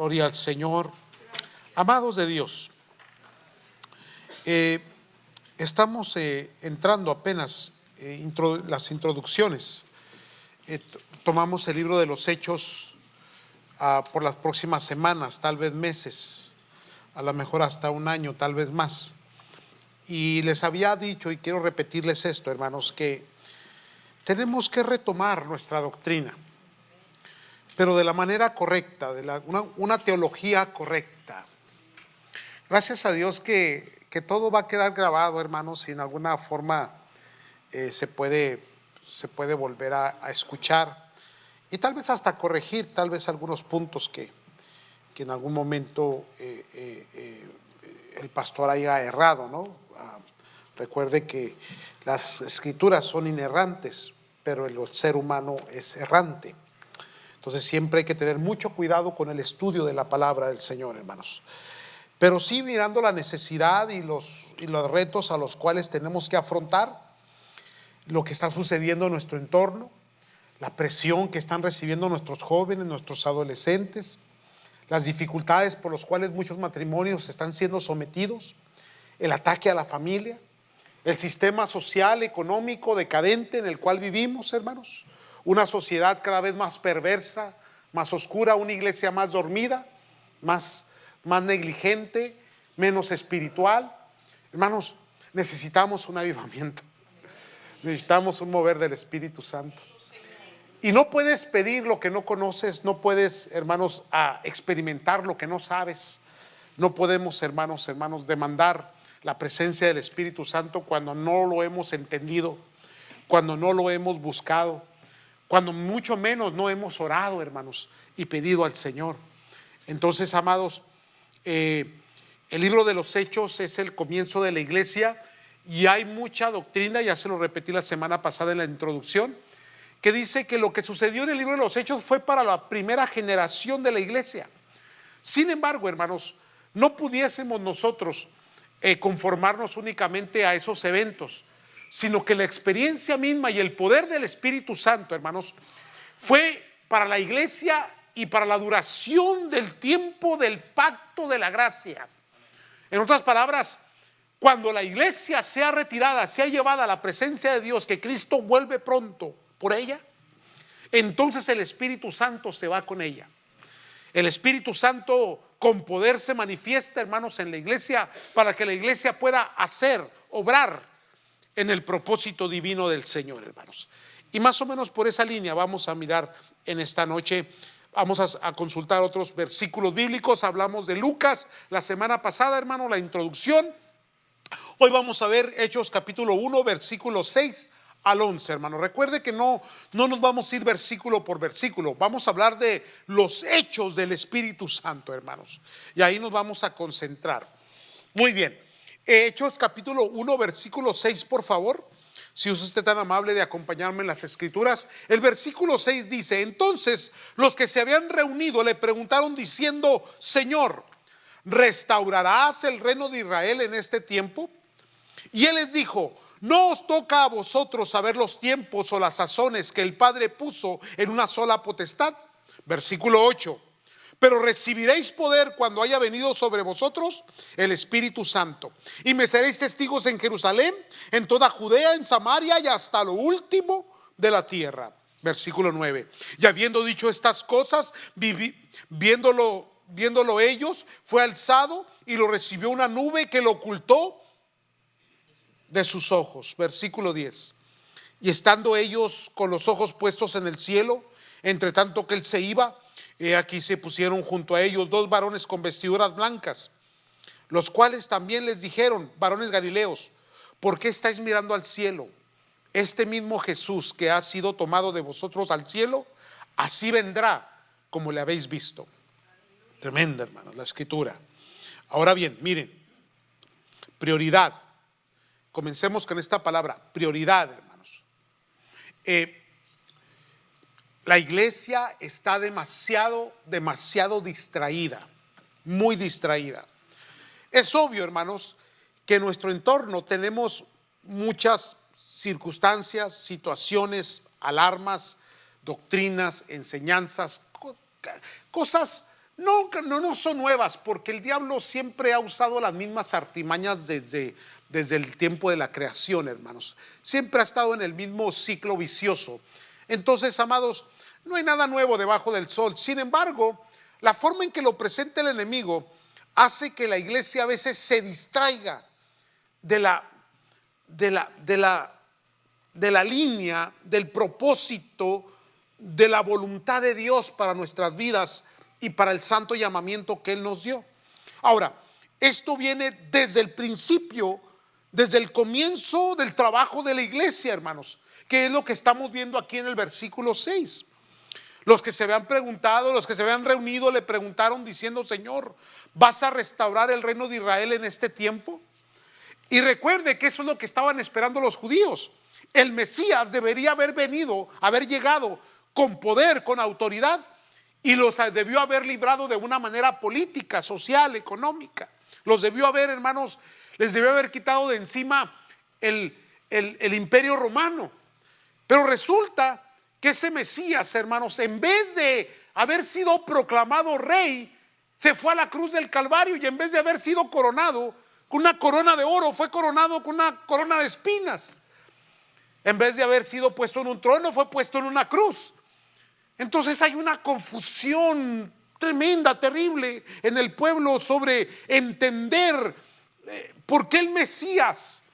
Gloria al Señor. Amados de Dios, estamos entrando apenas las introducciones. Tomamos el libro de los Hechos por las próximas semanas, tal vez meses, a lo mejor hasta un año, tal vez más. Y les había dicho, y quiero repetirles esto, hermanos, que tenemos que retomar nuestra doctrina, pero de la manera correcta, una teología correcta. Gracias a Dios que todo va a quedar grabado, hermanos, y en alguna forma se puede volver a escuchar y tal vez hasta corregir tal vez algunos puntos que en algún momento el pastor haya errado, ¿no? Recuerde que las escrituras son inerrantes, pero el ser humano es errante. Entonces siempre hay que tener mucho cuidado con el estudio de la palabra del Señor, hermanos. Pero sí mirando la necesidad y los retos a los cuales tenemos que afrontar, lo que está sucediendo en nuestro entorno, la presión que están recibiendo nuestros jóvenes, nuestros adolescentes, las dificultades por las cuales muchos matrimonios están siendo sometidos, el ataque a la familia, el sistema social, económico, decadente en el cual vivimos, hermanos, una sociedad cada vez más perversa, más oscura, una iglesia más dormida, más negligente, menos espiritual. Hermanos, necesitamos un avivamiento, necesitamos un mover del Espíritu Santo. Y no puedes pedir lo que no conoces, no puedes, hermanos, experimentar lo que no sabes. No podemos, hermanos, demandar la presencia del Espíritu Santo cuando no lo hemos entendido, cuando no lo hemos buscado, cuando mucho menos no hemos orado, hermanos, y pedido al Señor. Entonces, amados, el libro de los Hechos es el comienzo de la iglesia y hay mucha doctrina, ya se lo repetí la semana pasada en la introducción, que dice que lo que sucedió en el libro de los Hechos fue para la primera generación de la iglesia. Sin embargo, hermanos, no pudiésemos nosotros conformarnos únicamente a esos eventos, sino que la experiencia misma y el poder del Espíritu Santo, hermanos, fue para la iglesia y para la duración del tiempo del pacto de la gracia. En otras palabras, cuando la iglesia sea retirada, sea llevada a la presencia de Dios, que Cristo vuelve pronto por ella, entonces el Espíritu Santo se va con ella. El Espíritu Santo con poder se manifiesta, hermanos, en la iglesia para que la iglesia pueda obrar en el propósito divino del Señor, hermanos. Y más o menos por esa línea vamos a mirar en esta noche. Vamos a consultar otros versículos bíblicos. Hablamos de Lucas la semana pasada, hermano, la introducción. Hoy vamos a ver Hechos capítulo 1, versículos 6 al 11, hermano. Recuerde que no nos vamos a ir versículo por versículo. Vamos a hablar de los hechos del Espíritu Santo, hermanos. Y ahí nos vamos a concentrar. Muy bien. Hechos capítulo 1, versículo 6, por favor. Si es usted tan amable de acompañarme en las escrituras. El versículo 6 dice: entonces los que se habían reunido le preguntaron diciendo: Señor, ¿restaurarás el reino de Israel en este tiempo? Y él les dijo: no os toca a vosotros saber los tiempos o las sazones que el Padre puso en una sola potestad. Versículo 8: pero recibiréis poder cuando haya venido sobre vosotros el Espíritu Santo, y me seréis testigos en Jerusalén, en toda Judea, en Samaria y hasta lo último de la tierra. Versículo 9: y habiendo dicho estas cosas, viéndolo ellos, fue alzado y lo recibió una nube que lo ocultó de sus ojos. Versículo 10: y estando ellos con los ojos puestos en el cielo, entre tanto que él se iba, aquí se pusieron junto a ellos dos varones con vestiduras blancas, los cuales también les dijeron: varones galileos, ¿por qué estáis mirando al cielo? Este mismo Jesús que ha sido tomado de vosotros al cielo, así vendrá como le habéis visto. Tremenda, hermanos, la escritura. Ahora bien, miren, prioridad. Comencemos con esta palabra, prioridad, hermanos. La iglesia está demasiado distraída, muy distraída. Es obvio, hermanos, que en nuestro entorno tenemos muchas circunstancias, situaciones, alarmas, doctrinas, enseñanzas, cosas no son nuevas, porque el diablo siempre ha usado las mismas artimañas desde el tiempo de la creación, hermanos. Siempre ha estado en el mismo ciclo vicioso. Entonces, amados, no hay nada nuevo debajo del sol. Sin embargo, la forma en que lo presenta el enemigo hace que la iglesia a veces se distraiga de la línea, del propósito, de la voluntad de Dios para nuestras vidas y para el santo llamamiento que Él nos dio. Ahora, esto viene desde el principio, desde el comienzo del trabajo de la iglesia, hermanos, que es lo que estamos viendo aquí en el versículo 6. Los que se habían preguntado, los que se habían reunido, le preguntaron diciendo: Señor, ¿vas a restaurar el reino de Israel en este tiempo? Y recuerde que eso es lo que estaban esperando los judíos. El Mesías debería haber venido, haber llegado con poder, con autoridad, y los debió haber librado de una manera política, social, económica. Los debió haber, hermanos, les debió haber quitado de encima el imperio romano. Pero resulta que ese Mesías, hermanos, en vez de haber sido proclamado rey, se fue a la cruz del Calvario, y en vez de haber sido coronado con una corona de oro, fue coronado con una corona de espinas. En vez de haber sido puesto en un trono, fue puesto en una cruz. Entonces hay una confusión tremenda, terrible en el pueblo sobre entender por qué el Mesías,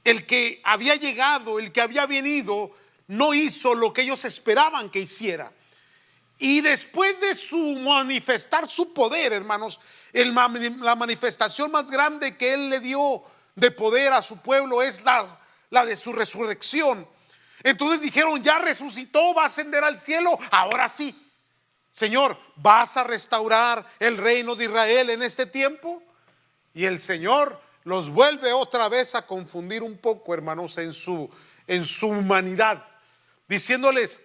el que había llegado, el que había venido, no hizo lo que ellos esperaban que hiciera. Y después de manifestar su poder, hermanos, la manifestación más grande que Él le dio de poder a su pueblo es la de su resurrección. Entonces dijeron: ya resucitó, va a ascender al cielo. Ahora sí, Señor, ¿vas a restaurar el reino de Israel en este tiempo? Y el Señor los vuelve otra vez a confundir un poco, hermanos, en su humanidad, diciéndoles,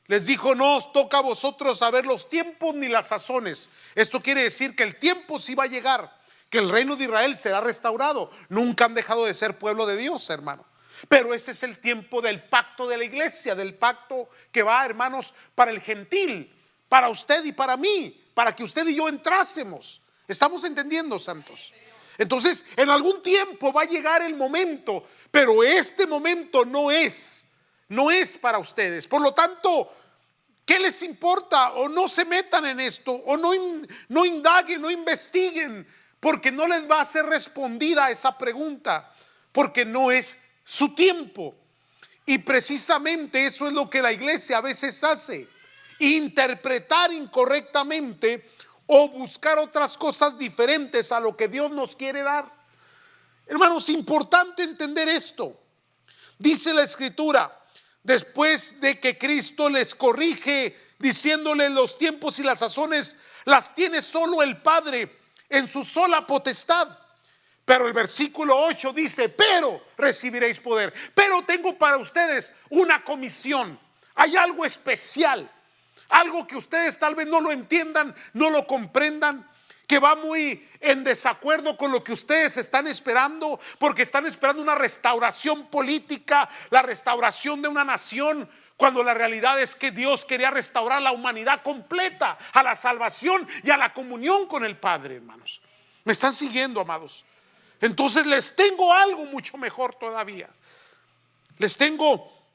les dijo: no os toca a vosotros saber los tiempos ni las sazones. Esto quiere decir que el tiempo sí va a llegar, que el reino de Israel será restaurado. Nunca han dejado de ser pueblo de Dios, hermano. Pero ese es el tiempo del pacto de la iglesia, del pacto que va, hermanos, para el gentil, para usted y para mí, para que usted y yo entrásemos. ¿Estamos entendiendo, santos? Entonces, en algún tiempo va a llegar el momento, pero este momento no es para ustedes. Por lo tanto, ¿qué les importa? O no se metan en esto, o no indaguen, no investiguen, porque no les va a ser respondida esa pregunta, porque no es su tiempo. Y precisamente eso es lo que la iglesia a veces hace: interpretar incorrectamente o buscar otras cosas diferentes a lo que Dios nos quiere dar. Hermanos, importante entender esto. Dice la Escritura, después de que Cristo les corrige, diciéndoles: los tiempos y las sazones las tiene solo el Padre en su sola potestad. Pero el versículo 8 dice: pero recibiréis poder. Pero tengo para ustedes una comisión. Hay algo especial, algo que ustedes tal vez no lo entiendan, no lo comprendan, que va muy en desacuerdo con lo que ustedes están esperando, porque están esperando una restauración política, la restauración de una nación, cuando la realidad es que Dios quería restaurar la humanidad completa, a la salvación y a la comunión con el Padre, hermanos. ¿Me están siguiendo, amados? Entonces les tengo algo mucho mejor todavía. Les tengo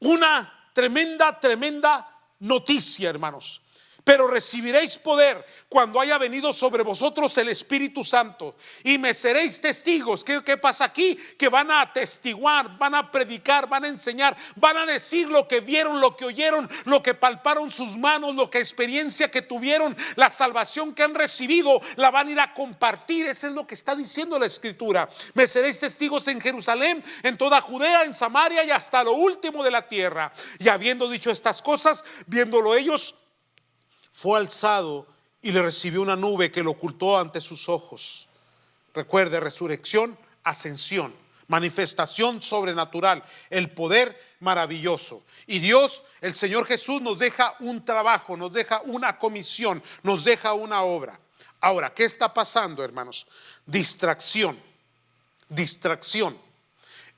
una tremenda noticia, hermanos. Pero recibiréis poder cuando haya venido sobre vosotros el Espíritu Santo, y me seréis testigos. ¿Qué pasa aquí? Que van a atestiguar, van a predicar, van a enseñar, van a decir lo que vieron, lo que oyeron, lo que palparon sus manos, lo que experiencia que tuvieron, la salvación que han recibido, la van a ir a compartir. Eso es lo que está diciendo la Escritura. Me seréis testigos en Jerusalén, en toda Judea, en Samaria y hasta lo último de la tierra. Y habiendo dicho estas cosas, viéndolo ellos, fue alzado y le recibió una nube que lo ocultó ante sus ojos. Recuerde: resurrección, ascensión, manifestación sobrenatural, el poder maravilloso. Y Dios, el Señor Jesús, nos deja un trabajo, nos deja una comisión, nos deja una obra. Ahora, ¿qué está pasando, hermanos? Distracción.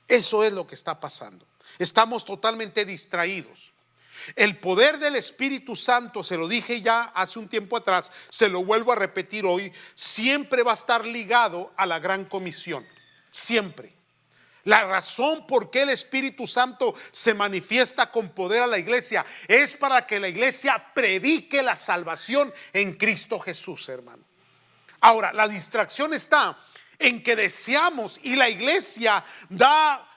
Eso es lo que está pasando. Estamos totalmente distraídos. El poder del Espíritu Santo, se lo dije ya hace un tiempo atrás, se lo vuelvo a repetir hoy, siempre va a estar ligado a la gran comisión. Siempre. La razón por qué el Espíritu Santo se manifiesta con poder a la iglesia es para que la iglesia predique la salvación en Cristo Jesús, hermano. Ahora, la distracción está en que deseamos, y la iglesia da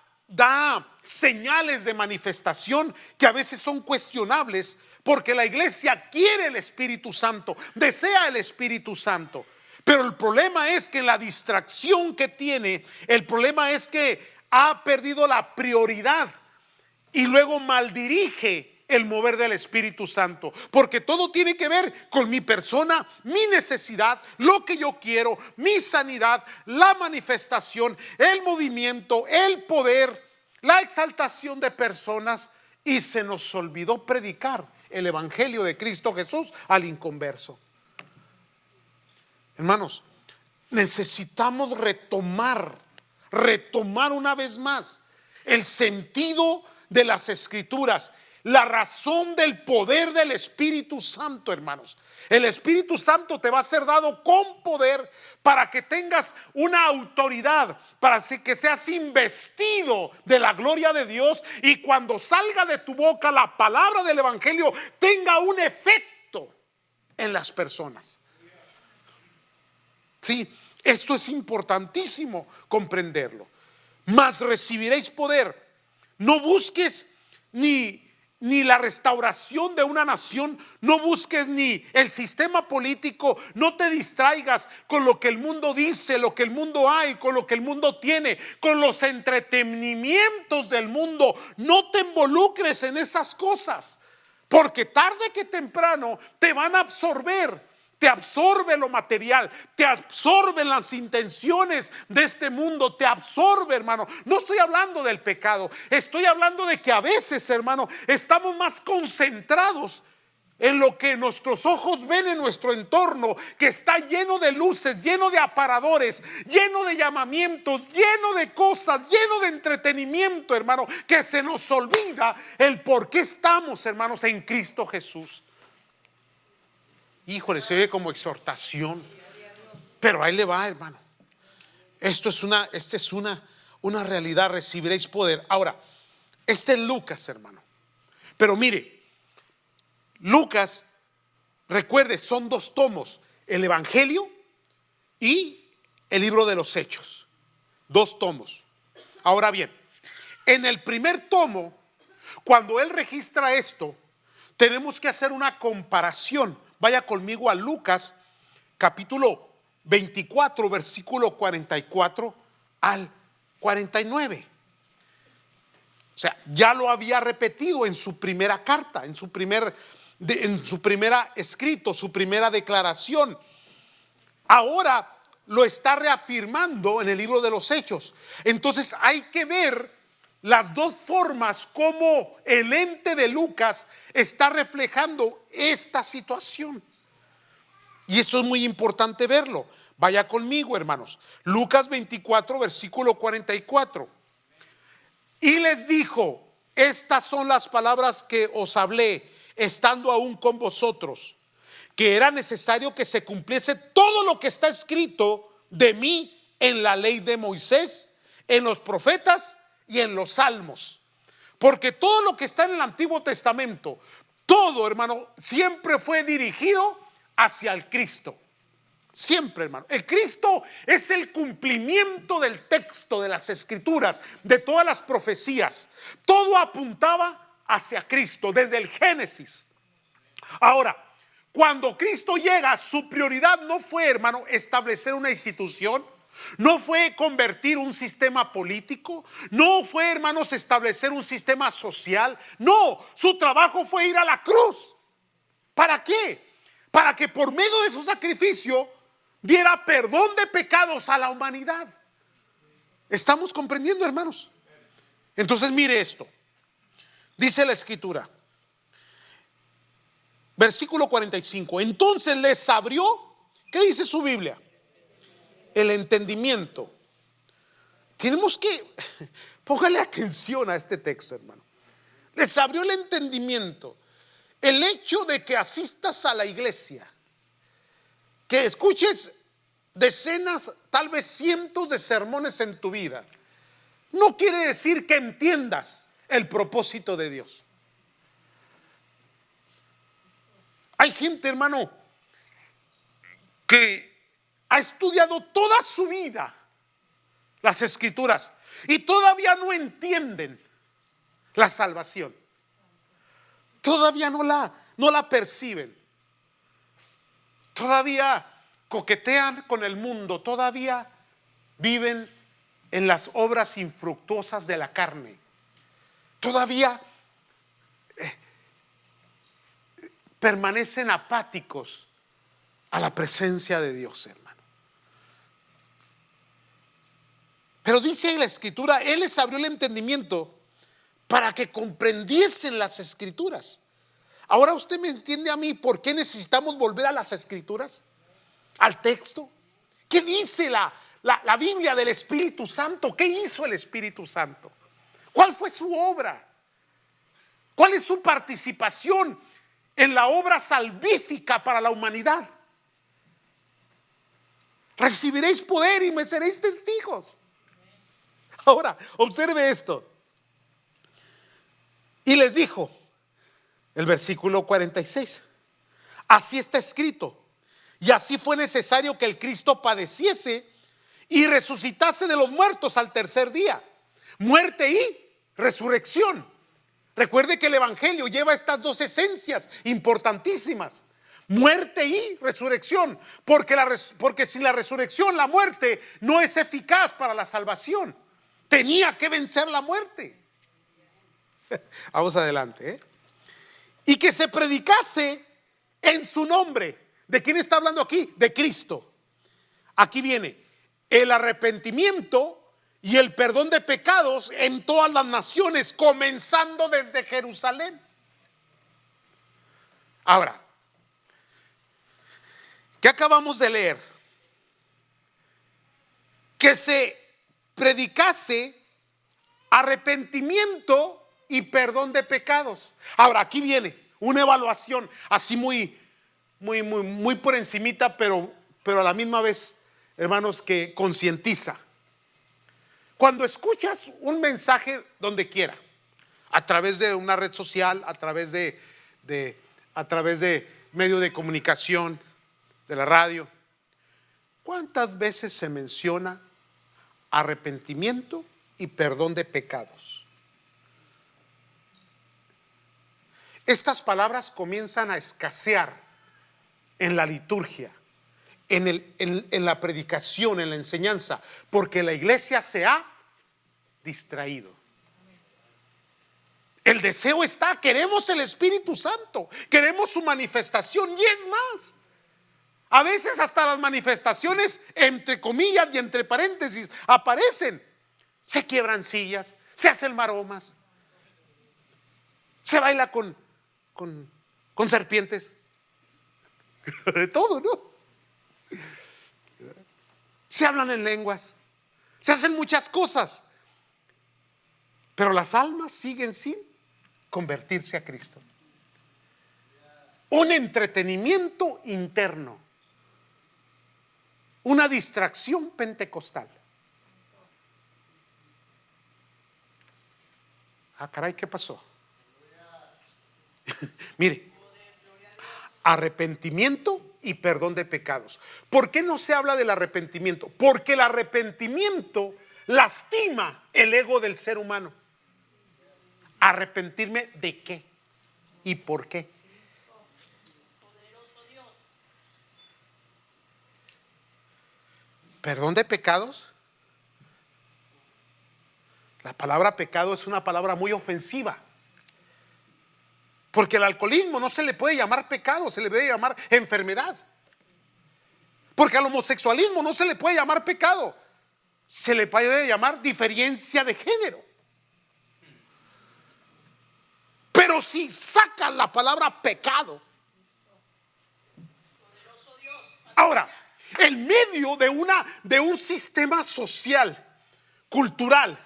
señales de manifestación que a veces son cuestionables, porque la iglesia quiere el Espíritu Santo, desea el Espíritu Santo. Pero el problema es que la distracción que tiene, el problema es que ha perdido la prioridad y luego maldirige el mover del Espíritu Santo, porque todo tiene que ver con mi persona, mi necesidad, lo que yo quiero, mi sanidad, la manifestación, el movimiento, el poder, la exaltación de personas, y se nos olvidó predicar el evangelio de Cristo Jesús al inconverso. Hermanos, necesitamos retomar una vez más el sentido de las Escrituras, la razón del poder del Espíritu Santo, hermanos. El Espíritu Santo te va a ser dado con poder para que tengas una autoridad, para que seas investido de la gloria de Dios, y cuando salga de tu boca la palabra del evangelio tenga un efecto en las personas. Sí, esto es importantísimo comprenderlo. Mas recibiréis poder. No busques ni la restauración de una nación, no busques ni el sistema político, no te distraigas con lo que el mundo dice, lo que el mundo hay, con lo que el mundo tiene, con los entretenimientos del mundo. No te involucres en esas cosas, porque tarde que temprano te van a absorber. Te absorbe lo material, te absorben las intenciones de este mundo, te absorbe, hermano. No estoy hablando del pecado, estoy hablando de que a veces, hermano, estamos más concentrados en lo que nuestros ojos ven en nuestro entorno, que está lleno de luces, lleno de aparadores, lleno de llamamientos, lleno de cosas, lleno de entretenimiento, hermano, que se nos olvida el por qué estamos, hermanos, en Cristo Jesús. Híjole, se oye como exhortación, pero ahí le va, hermano. Esta es una realidad. Recibiréis poder. Ahora, este es Lucas, hermano. Pero mire, Lucas, recuerde, son 2 tomos: el Evangelio y el libro de los Hechos. 2 tomos. Ahora bien, en el primer tomo, cuando él registra esto, tenemos que hacer una comparación. Vaya conmigo a Lucas capítulo 24, versículo 44 al 49. O sea, ya lo había repetido en su primera carta, en su primera escrito, su primera declaración. Ahora lo está reafirmando en el libro de los Hechos. Entonces hay que ver las 2 formas como el ente de Lucas está reflejando esta situación. Y esto es muy importante verlo. Vaya conmigo, hermanos. Lucas 24, versículo 44. Y les dijo: estas son las palabras que os hablé estando aún con vosotros, que era necesario que se cumpliese todo lo que está escrito de mí en la ley de Moisés, en los profetas y en los salmos. Porque todo lo que está en el Antiguo Testamento, todo, hermano, siempre fue dirigido hacia el Cristo. Siempre, hermano. El Cristo es el cumplimiento del texto de las Escrituras, de todas las profecías. Todo apuntaba hacia Cristo desde el Génesis. Ahora, cuando Cristo llega, su prioridad no fue, hermano, establecer una institución. No fue convertir un sistema político. No fue, hermanos, establecer un sistema social. No, su trabajo fue ir a la cruz. ¿Para qué? Para que por medio de su sacrificio diera perdón de pecados a la humanidad. ¿Estamos comprendiendo, hermanos? Entonces mire esto. Dice la Escritura, versículo 45. Entonces les abrió, ¿qué dice su Biblia? El entendimiento. Tenemos que póngale atención a este texto, hermano. Les abrió el entendimiento. El hecho de que asistas a la iglesia, que escuches decenas, tal vez cientos de sermones en tu vida, no quiere decir que entiendas el propósito de Dios. Hay gente, hermano, que ha estudiado toda su vida las escrituras y todavía no entienden la salvación. Todavía no la perciben. Todavía coquetean con el mundo. Todavía viven en las obras infructuosas de la carne. Todavía permanecen apáticos a la presencia de Dios, hermano. Pero dice la escritura, Él les abrió el entendimiento para que comprendiesen las escrituras. Ahora usted me entiende a mí por qué necesitamos volver a las escrituras, al texto. ¿Qué dice la Biblia del Espíritu Santo? ¿Qué hizo el Espíritu Santo? ¿Cuál fue su obra? ¿Cuál es su participación en la obra salvífica para la humanidad? Recibiréis poder y me seréis testigos. Ahora, observe esto. Y les dijo, el versículo 46, así está escrito, y así fue necesario que el Cristo padeciese y resucitase de los muertos al tercer día. Muerte y resurrección. Recuerde que el Evangelio lleva estas dos esencias importantísimas: muerte y resurrección, porque sin la resurrección la muerte no es eficaz para la salvación. Tenía que vencer la muerte. Vamos adelante, Y que se predicase en su nombre. ¿De quién está hablando aquí? De Cristo. Aquí viene el arrepentimiento y el perdón de pecados en todas las naciones, comenzando desde Jerusalén. Ahora, ¿qué acabamos de leer? Que se predicase arrepentimiento y perdón de pecados. Ahora, aquí viene una evaluación así muy por encimita, pero a la misma vez, hermanos, que concientiza. Cuando escuchas un mensaje donde quiera, a través de una red social, a través de medio de comunicación, de la radio, ¿cuántas veces se menciona arrepentimiento y perdón de pecados? Estas palabras comienzan a escasear en la liturgia, en la predicación, en la enseñanza, porque la iglesia se ha distraído. El deseo está, queremos el Espíritu Santo, queremos su manifestación, y es más, a veces hasta las manifestaciones entre comillas y entre paréntesis aparecen. Se quiebran sillas, se hacen maromas, se baila con serpientes, de todo, ¿no? Se hablan en lenguas, se hacen muchas cosas, pero las almas siguen sin convertirse a Cristo. Un entretenimiento interno, una distracción pentecostal. Ah, caray, ¿qué pasó? Mire, arrepentimiento y perdón de pecados. ¿Por qué no se habla del arrepentimiento? Porque el arrepentimiento lastima el ego del ser humano. ¿Arrepentirme de qué? ¿Y por qué? ¿Perdón de pecados? La palabra pecado es una palabra muy ofensiva, porque el alcoholismo no se le puede llamar pecado, se le debe llamar enfermedad. Porque al homosexualismo no se le puede llamar pecado, se le puede llamar diferencia de género. Pero si sacan la palabra pecado, ahora, en medio de un sistema social, cultural,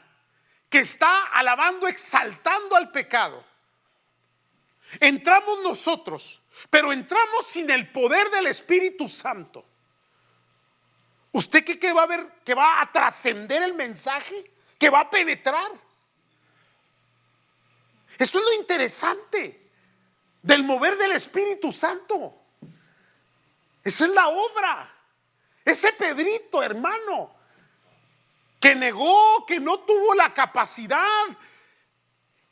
que está alabando, exaltando al pecado, Entramos nosotros, pero entramos sin el poder del Espíritu Santo. ¿Usted qué va a ver? ¿Que va a trascender el mensaje? ¿Que va a penetrar? Eso es lo interesante del mover del Espíritu Santo. Esa es la obra. Ese Pedrito, hermano, que negó, que no tuvo la capacidad,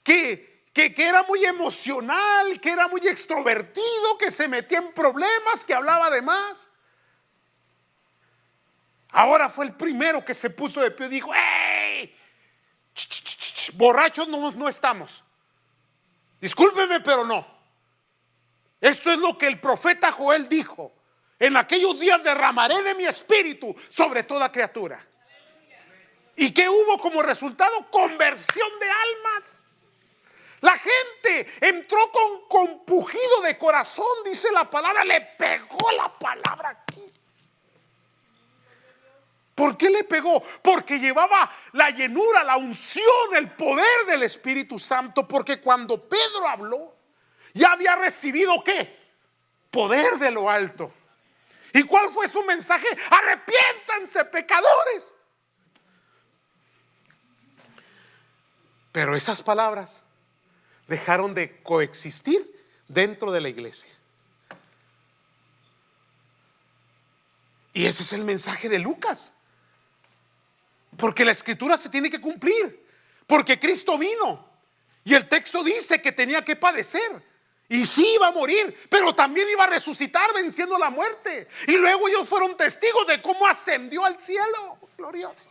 que era muy emocional, que era muy extrovertido, que se metía en problemas, que hablaba de más. Ahora fue el primero que se puso de pie y dijo: ¡Ey! Borrachos no estamos. Discúlpeme, pero no. Esto es lo que el profeta Joel dijo: en aquellos días derramaré de mi espíritu sobre toda criatura. ¿Y qué hubo como resultado? Conversión de almas. La gente entró con pujido de corazón, dice la palabra, le pegó la palabra aquí. ¿Por qué le pegó? Porque llevaba la llenura, la unción, el poder del Espíritu Santo. Porque cuando Pedro habló, ya había recibido ¿qué? Poder de lo alto. ¿Y cuál fue su mensaje? Arrepiéntanse, pecadores. Pero esas palabras dejaron de coexistir dentro de la iglesia. Y ese es el mensaje de Lucas. Porque la escritura se tiene que cumplir. Porque Cristo vino y el texto dice que tenía que padecer. Y sí, iba a morir, pero también iba a resucitar venciendo la muerte. Y luego ellos fueron testigos de cómo ascendió al cielo. Glorioso.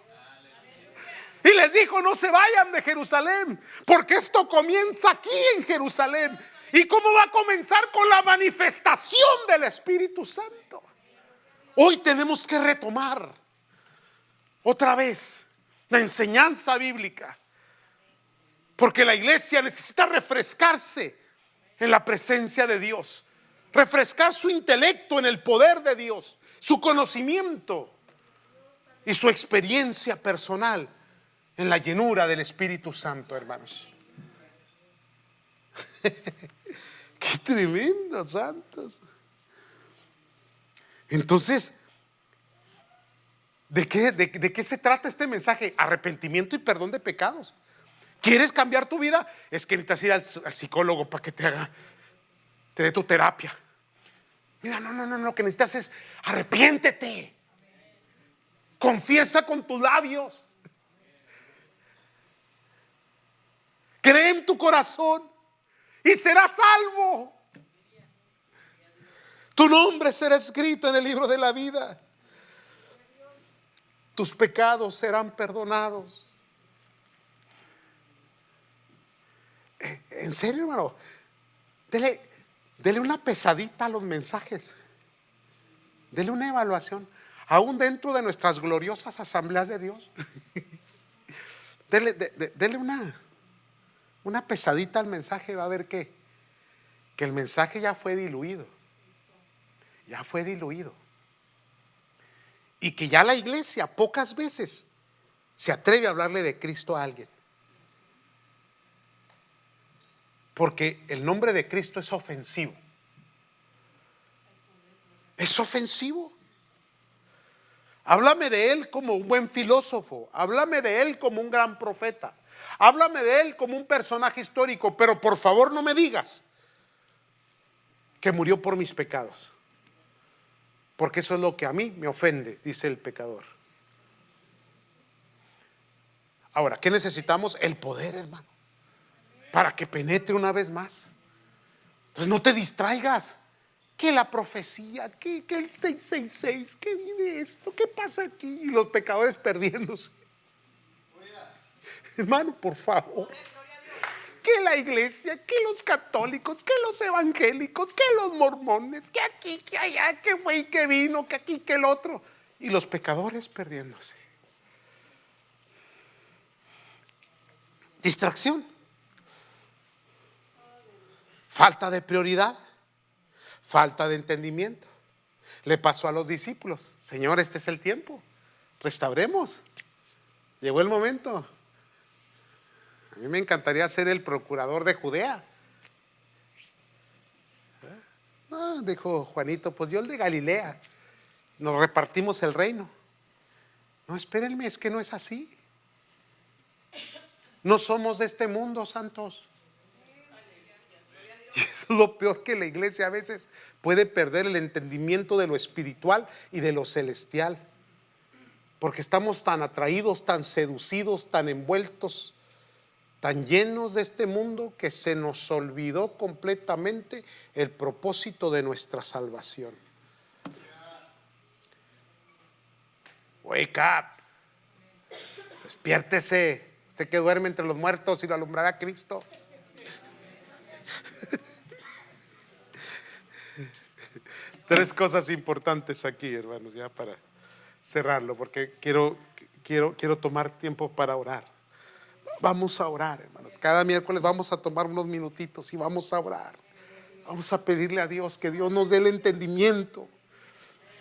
Y les dijo: no se vayan de Jerusalén, porque esto comienza aquí en Jerusalén. ¿Y cómo va a comenzar? Con la manifestación del Espíritu Santo. Hoy tenemos que retomar otra vez la enseñanza bíblica, porque la iglesia necesita refrescarse en la presencia de Dios, refrescar su intelecto en el poder de Dios, su conocimiento y su experiencia personal en la llenura del Espíritu Santo, hermanos. Qué tremendo, santos. Entonces, ¿de qué se trata este mensaje? Arrepentimiento y perdón de pecados. ¿Quieres cambiar tu vida? Es que necesitas ir al psicólogo para que te dé tu terapia. Mira, no, lo que necesitas es arrepiéntete. Confiesa con tus labios. Cree en tu corazón y serás salvo. Tu nombre será escrito en el libro de la vida. Tus pecados serán perdonados. En serio, hermano, dele una pesadita a los mensajes. Dele una evaluación, aún dentro de nuestras gloriosas asambleas de Dios. Dele una pesadita al mensaje. Va a ver que el mensaje ya fue diluido. Ya fue diluido. Y que ya la iglesia pocas veces se atreve a hablarle de Cristo a alguien. Porque el nombre de Cristo es ofensivo. Es ofensivo. Háblame de Él como un buen filósofo. Háblame de Él como un gran profeta. Háblame de Él como un personaje histórico. Pero por favor no me digas que murió por mis pecados. Porque eso es lo que a mí me ofende, dice el pecador. Ahora, ¿qué necesitamos? El poder, hermano, para que penetre una vez más. Entonces no te distraigas. Que la profecía, que el 666, que viene esto, ¿qué pasa aquí? Y los pecadores perdiéndose. Hermano, por favor. Que la iglesia, que los católicos, que los evangélicos, que los mormones, que aquí, que allá, que fue y que vino, que aquí, que el otro. Y los pecadores perdiéndose. Distracción. Falta de prioridad. Falta de entendimiento. Le pasó a los discípulos: Señor, este es el tiempo. Restauremos. Llegó el momento. A mí me encantaría ser el procurador de Judea. Dijo Juanito, pues yo el de Galilea. Nos repartimos el reino. No, espérenme, es que no es así. No somos de este mundo, santos. Y eso es lo peor, que la iglesia a veces puede perder el entendimiento de lo espiritual y de lo celestial. Porque estamos tan atraídos, tan seducidos, tan envueltos, tan llenos de este mundo, que se nos olvidó completamente el propósito de nuestra salvación. Wake up. Despiértese. Usted que duerme entre los muertos y lo alumbrará Cristo. Tres cosas importantes aquí, hermanos, ya para cerrarlo, porque quiero tomar tiempo para orar. Vamos a orar, hermanos. Cada miércoles vamos a tomar unos minutitos y vamos a orar. Vamos a pedirle a Dios que Dios nos dé el entendimiento,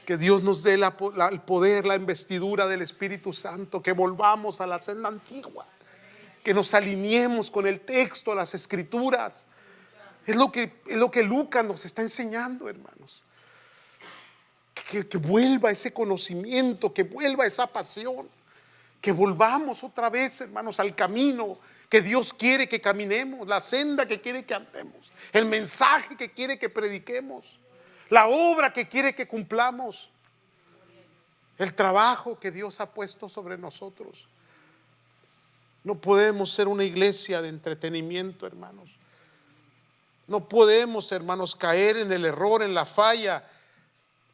que Dios nos dé el poder, la investidura del Espíritu Santo, que volvamos a la senda antigua, que nos alineemos con el texto, las Escrituras. Es lo que Lucas nos está enseñando, hermanos. Que vuelva ese conocimiento, que vuelva esa pasión, que volvamos otra vez, hermanos, al camino que Dios quiere que caminemos, la senda que quiere que andemos, el mensaje que quiere que prediquemos, la obra que quiere que cumplamos, el trabajo que Dios ha puesto sobre nosotros. No podemos ser una iglesia de entretenimiento, hermanos. No podemos, hermanos, caer en el error, en la falla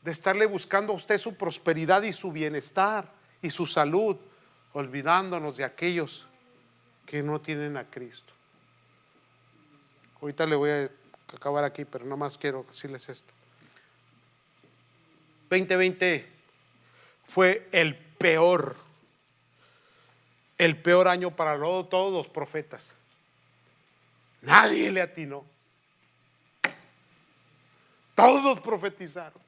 de estarle buscando a usted su prosperidad y su bienestar y su salud, olvidándonos de aquellos que no tienen a Cristo. Ahorita le voy a acabar aquí, pero nomás quiero decirles esto. 2020 fue el peor año para todos los profetas. Nadie le atinó. Todos profetizaron.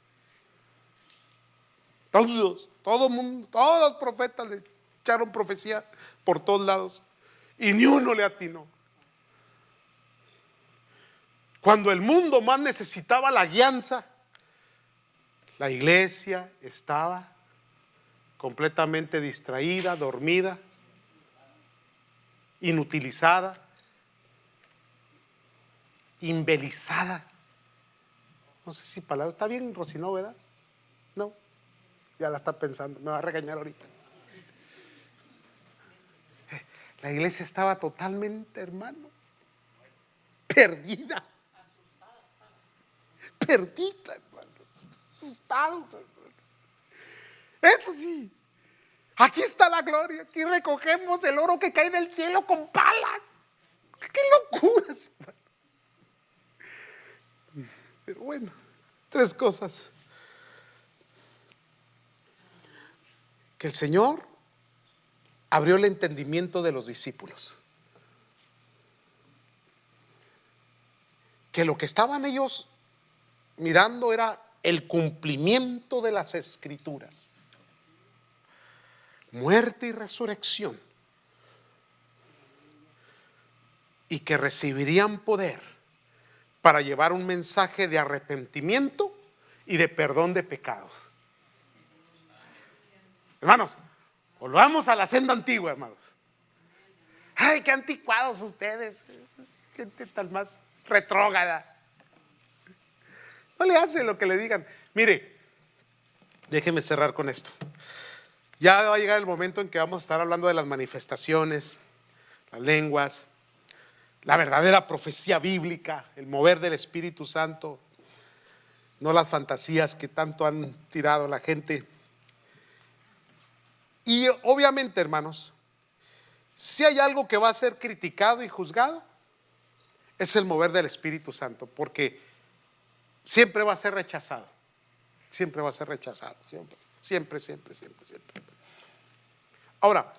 Todo el mundo, todos los profetas le echaron profecía por todos lados y ni uno le atinó. Cuando el mundo más necesitaba la guianza, la iglesia estaba completamente distraída, dormida, inutilizada, imbelizada. No sé si palabra, está bien, Rosino, ¿verdad? No, ya la está pensando, me va a regañar ahorita. La iglesia estaba totalmente, hermano, perdida, hermano, asustados, hermano. Eso sí, aquí está la gloria, aquí recogemos el oro que cae del cielo con palas. ¡Qué locuras, hermano! Pero bueno, tres cosas. Que el Señor abrió el entendimiento de los discípulos. Que lo que estaban ellos mirando era el cumplimiento de las Escrituras. Muerte y resurrección. Y que recibirían poder para llevar un mensaje de arrepentimiento y de perdón de pecados. Hermanos, volvamos a la senda antigua, hermanos. Ay, qué anticuados ustedes, gente tan más retrógrada. No le hace lo que le digan. Mire, déjeme cerrar con esto. Ya va a llegar el momento en que vamos a estar hablando de las manifestaciones, las lenguas, la verdadera profecía bíblica, el mover del Espíritu Santo, no las fantasías que tanto han tirado la gente. Y obviamente, hermanos, si hay algo que va a ser criticado y juzgado, es el mover del Espíritu Santo, porque siempre va a ser rechazado. Siempre va a ser rechazado, siempre. Ahora,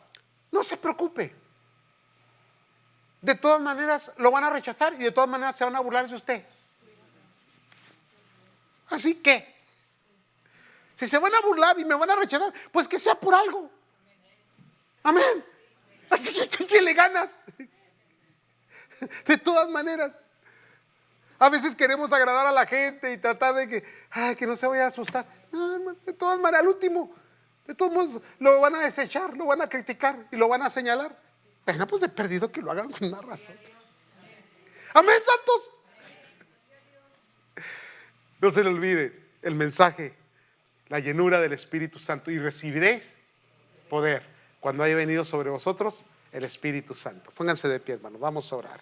no se preocupe. De todas maneras lo van a rechazar y de todas maneras se van a burlar de usted. Así que, si se van a burlar y me van a rechazar, pues que sea por algo. Amén. Así que échele ganas. De todas maneras. A veces queremos agradar a la gente y tratar de que no se vaya a asustar. No, hermano, de todas maneras, al último, de todos modos, lo van a desechar, lo van a criticar y lo van a señalar. Bueno, pues de perdido que lo hagan con una razón. Amén, santos. No se le olvide el mensaje, la llenura del Espíritu Santo, y recibiréis poder cuando haya venido sobre vosotros el Espíritu Santo. Pónganse de pie, hermano, vamos a orar.